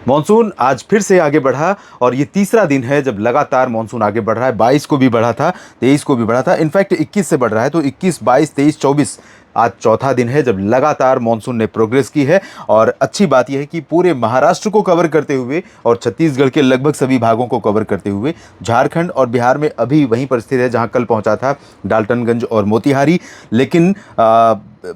Monsoon आज फिर से आगे बढ़ा और ये तीसरा दिन है जब लगातार मॉनसून आगे बढ़ रहा है। 22 को भी बढ़ा था, 23 को भी बढ़ा था, इनफैक्ट 21 से बढ़ रहा है। तो 21, 22, 23, 24 आज चौथा दिन है जब लगातार मॉनसून ने प्रोग्रेस की है। और अच्छी बात यह है कि पूरे महाराष्ट्र को कवर करते हुए और छत्तीसगढ़ के लगभग सभी भागों को कवर करते हुए झारखंड और बिहार में अभी वहीं पर स्थित है जहां कल पहुंचा था डाल्टनगंज और मोतिहारी। लेकिन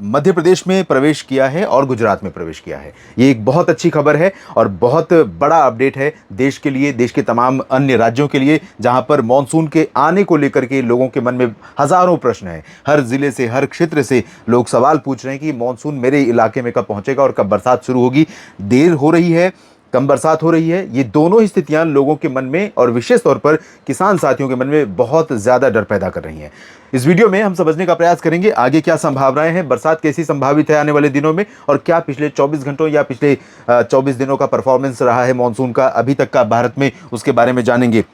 मध्य प्रदेश में प्रवेश किया है और गुजरात में प्रवेश किया है। ये एक बहुत अच्छी खबर है और बहुत बड़ा अपडेट है देश के लिए, देश के तमाम अन्य राज्यों के लिए, जहां पर मॉनसून के आने को लेकर के लोगों के मन में हजारों प्रश्न हैं। हर जिले से, हर क्षेत्र से लोग सवाल पूछ रहे हैं कि मॉनसून मेरे इलाके में कब पहुंचेगा और कब बरसात शुरू होगी। देर हो रही है, कम बरसात हो रही है, ये दोनों ही स्थितियां लोगों के मन में और विशेष तौर पर किसान साथियों के मन में बहुत ज्यादा डर पैदा कर रही हैं। इस वीडियो में हम समझने का प्रयास करेंगे आगे क्या संभावनाएं हैं, बरसात कैसी संभावित है आने वाले दिनों में, और क्या पिछले 24 घंटों या पिछले 24 दिनों का परफॉर्मेंस रहा है मॉनसून का अभी तक का भारत में, उसके बारे में जानेंगे।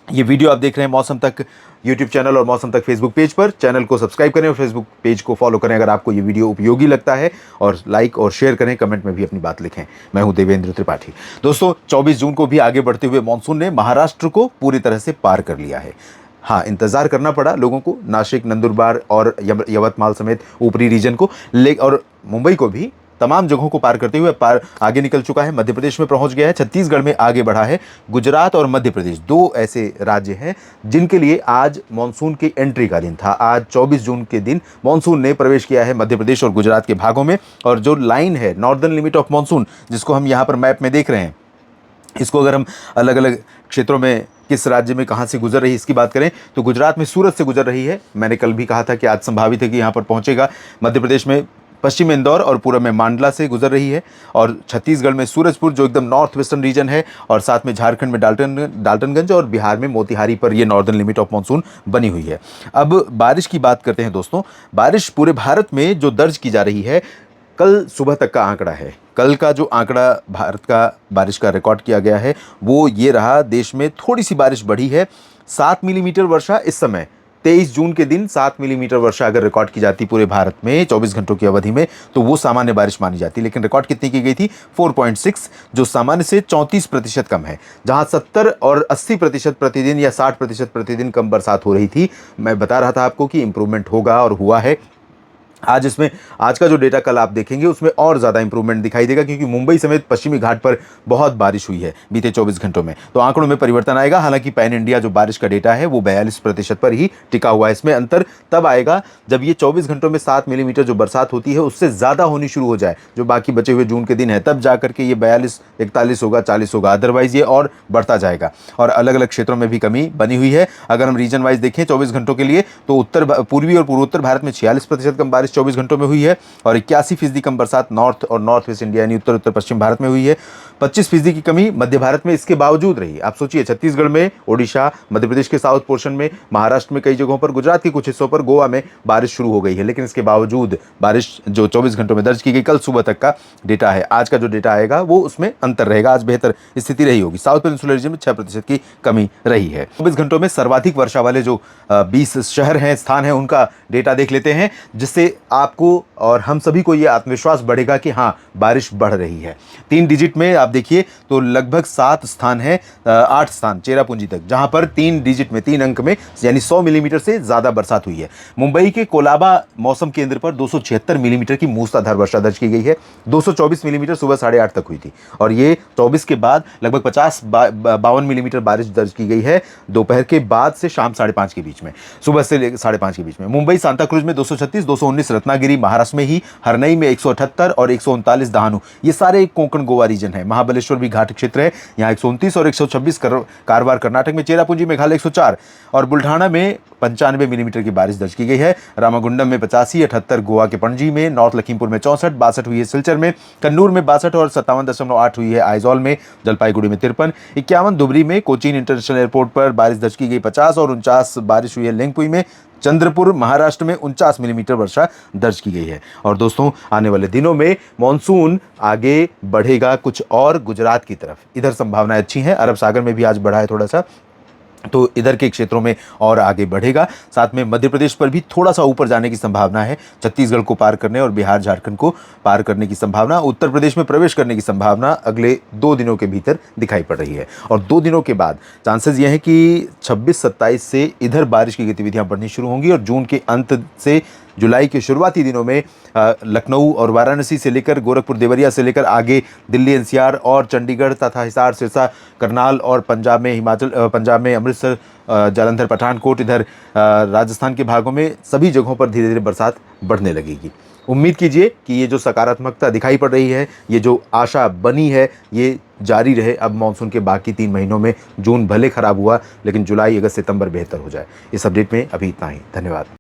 ये वीडियो आप देख रहे हैं मौसम तक यूट्यूब चैनल और मौसम तक फेसबुक पेज पर। चैनल को सब्सक्राइब करें और फेसबुक पेज को फॉलो करें अगर आपको ये वीडियो उपयोगी लगता है, और लाइक और शेयर करें, कमेंट में भी अपनी बात लिखें। मैं हूं देवेंद्र त्रिपाठी। दोस्तों, 24 जून को भी आगे बढ़ते हुए मॉनसून ने महाराष्ट्र को पूरी तरह से पार कर लिया है। हाँ, इंतजार करना पड़ा लोगों को, नासिक, नंदुरबार और यवतमाल समेत ऊपरी रीजन को, और मुंबई को भी, तमाम जगहों को पार करते हुए पार आगे निकल चुका है। मध्य प्रदेश में पहुंच गया है, छत्तीसगढ़ में आगे बढ़ा है। गुजरात और मध्य प्रदेश दो ऐसे राज्य हैं जिनके लिए आज मॉनसून की एंट्री का दिन था। आज 24 जून के दिन मॉनसून ने प्रवेश किया है मध्य प्रदेश और गुजरात के भागों में। और जो लाइन है, नॉर्दर्न लिमिट ऑफ मॉनसून, जिसको हम यहाँ पर मैप में देख रहे हैं, इसको अगर हम अलग अलग क्षेत्रों में किस राज्य में कहाँ से गुजर रही है इसकी बात करें तो गुजरात में सूरत से गुजर रही है। मैंने कल भी कहा था कि आज संभावित है कि यहाँ पर पहुँचेगा। मध्य प्रदेश में पश्चिम इंदौर और पूर्व में मांडला से गुजर रही है, और छत्तीसगढ़ में सूरजपुर जो एकदम नॉर्थ वेस्टर्न रीजन है, और साथ में झारखंड में डाल्टनगंज और बिहार में मोतिहारी पर यह नॉर्दर्न लिमिट ऑफ मॉनसून बनी हुई है। अब बारिश की बात करते हैं दोस्तों। बारिश पूरे भारत में जो दर्ज की जा रही है, कल सुबह तक का आंकड़ा है। कल का जो आंकड़ा भारत का बारिश का रिकॉर्ड किया गया है वो ये रहा, देश में थोड़ी सी बारिश बढ़ी है। 7 मिलीमीटर वर्षा इस समय 23 जून के दिन 7 मिलीमीटर वर्षा अगर रिकॉर्ड की जाती पूरे भारत में 24 घंटों की अवधि में तो वो सामान्य बारिश मानी जाती। लेकिन रिकॉर्ड कितनी की गई थी? 4.6, जो सामान्य से 34% कम है। जहां 70 और 80% प्रतिदिन या 60% प्रतिदिन कम बरसात हो रही थी, मैं बता रहा था आपको कि इंप्रूवमेंट होगा और हुआ है। आज का जो डेटा कल आप देखेंगे उसमें और ज़्यादा इंप्रूवमेंट दिखाई देगा, क्योंकि मुंबई समेत पश्चिमी घाट पर बहुत बारिश हुई है बीते 24 घंटों में। तो आंकड़ों में परिवर्तन आएगा। हालांकि पैन इंडिया जो बारिश का डेटा है वो 42% पर ही टिका हुआ है। इसमें अंतर तब आएगा जब ये 24 घंटों में 7 मिलीमीटर जो बरसात होती है उससे ज़्यादा होनी शुरू हो जाए, जो बाकी बचे हुए जून के दिन है, तब जा करके ये 42, 41 होगा, 40 होगा। अदरवाइज ये और बढ़ता जाएगा। और अलग अलग क्षेत्रों में भी कमी बनी हुई है। अगर हम रीजन वाइज देखें 24 घंटों के लिए तो पूर्वी और पूर्वोत्तर भारत में 46% कम बारिश 24 घंटों में हुई है, और 81% कम बरसात नॉर्थ और नॉर्थ वेस्ट इंडिया यानी उत्तर उत्तर पश्चिम भारत में हुई है। 25% की कमी मध्य भारत में इसके बावजूद रही। आप सोचिए, छत्तीसगढ़ में, ओडिशा, मध्य प्रदेश के साउथ पोर्शन में, महाराष्ट्र में कई जगहों पर, गुजरात के कुछ हिस्सों पर, गोवा में बारिश शुरू हो गई है। लेकिन इसके बावजूद बारिश जो 24 घंटों में दर्ज की गई, कल सुबह तक का डेटा है, आज का जो डेटा आएगा वो उसमें अंतर रहेगा। आज बेहतर स्थिति रही होगी। साउथ पेनिनसुलर रीजन में 6% की कमी रही है। 24 घंटों में सर्वाधिक वर्षा वाले जो 20 शहर हैं, स्थान हैं, उनका डेटा देख लेते हैं, जिससे आपको और हम सभी को यह आत्मविश्वास बढ़ेगा कि हाँ, बारिश बढ़ रही है। 3 डिजिट में आप देखिए तो लगभग 7 स्थान है, 8 स्थान चेरापूंजी तक, जहां पर 3 डिजिट में, 3 अंक में, यानी 100 मिलीमीटर से ज्यादा बरसात हुई है। मुंबई के कोलाबा मौसम केंद्र पर 276 मिलीमीटर की मूसलाधार वर्षा दर्ज की गई है। 224 मिलीमीटर सुबह 8:30 तक हुई थी, और ये 24 के बाद लगभग 52 मिलीमीटर बारिश दर्ज की गई है दोपहर के बाद से शाम 5:30 के बीच में, सुबह से 5:30 के बीच में। मुंबई सांताक्रूज में 236, 219 रत्नागिरी महाराष्ट्र में ही, हरनई में 178 और 139 दहानू, ये सारे कोंकण गोवा रीजन है। महाबलेश्वर भी घाट क्षेत्र है, यहाँ 129 और 126 कारवार कर्नाटक में, चेरापूंजी मेघालय 104 और बुल्ढाना में 95 मिलीमीटर की बारिश दर्ज की गई है। रामागुंडम में 85, 78 गोवा के पणजी में, नॉर्थ लखीमपुर में 64, 62 हुई है सिलचर में, कन्नूर में 62 और 57.8 हुई है आइजॉल में, जलपाईगुड़ी में 53, 51 धुबरी में, कोचीन इंटरनेशनल एयरपोर्ट पर बारिश दर्ज की गई 50 और 49 बारिश हुई है लिंगपुई में, चंद्रपुर महाराष्ट्र में 49 मिलीमीटर वर्षा दर्ज की गई है। और दोस्तों, आने वाले दिनों में मॉनसून आगे बढ़ेगा कुछ और गुजरात की तरफ। इधर संभावनाएं अच्छी हैं। अरब सागर में भी आज बढ़ा है थोड़ा सा, तो इधर के क्षेत्रों में और आगे बढ़ेगा। साथ में मध्य प्रदेश पर भी थोड़ा सा ऊपर जाने की संभावना है, छत्तीसगढ़ को पार करने और बिहार झारखंड को पार करने की संभावना, उत्तर प्रदेश में प्रवेश करने की संभावना अगले 2 दिनों के भीतर दिखाई पड़ रही है। और 2 दिनों के बाद चांसेस ये हैं कि 26-27 से इधर बारिश की गतिविधियां बढ़नी शुरू होंगी और जून के अंत से जुलाई के शुरुआती दिनों में लखनऊ और वाराणसी से लेकर गोरखपुर देवरिया से लेकर आगे दिल्ली एनसीआर और चंडीगढ़ तथा हिसार सिरसा करनाल और पंजाब में पंजाब में अमृतसर जालंधर पठानकोट, इधर राजस्थान के भागों में सभी जगहों पर धीरे धीरे बरसात बढ़ने लगेगी। उम्मीद कीजिए कि ये जो सकारात्मकता दिखाई पड़ रही है, ये जो आशा बनी है, ये जारी रहे अब मानसून के बाकी 3 महीनों में। जून भले खराब हुआ लेकिन जुलाई अगस्त सितंबर बेहतर हो जाए। इस अपडेट में अभी इतना ही। धन्यवाद।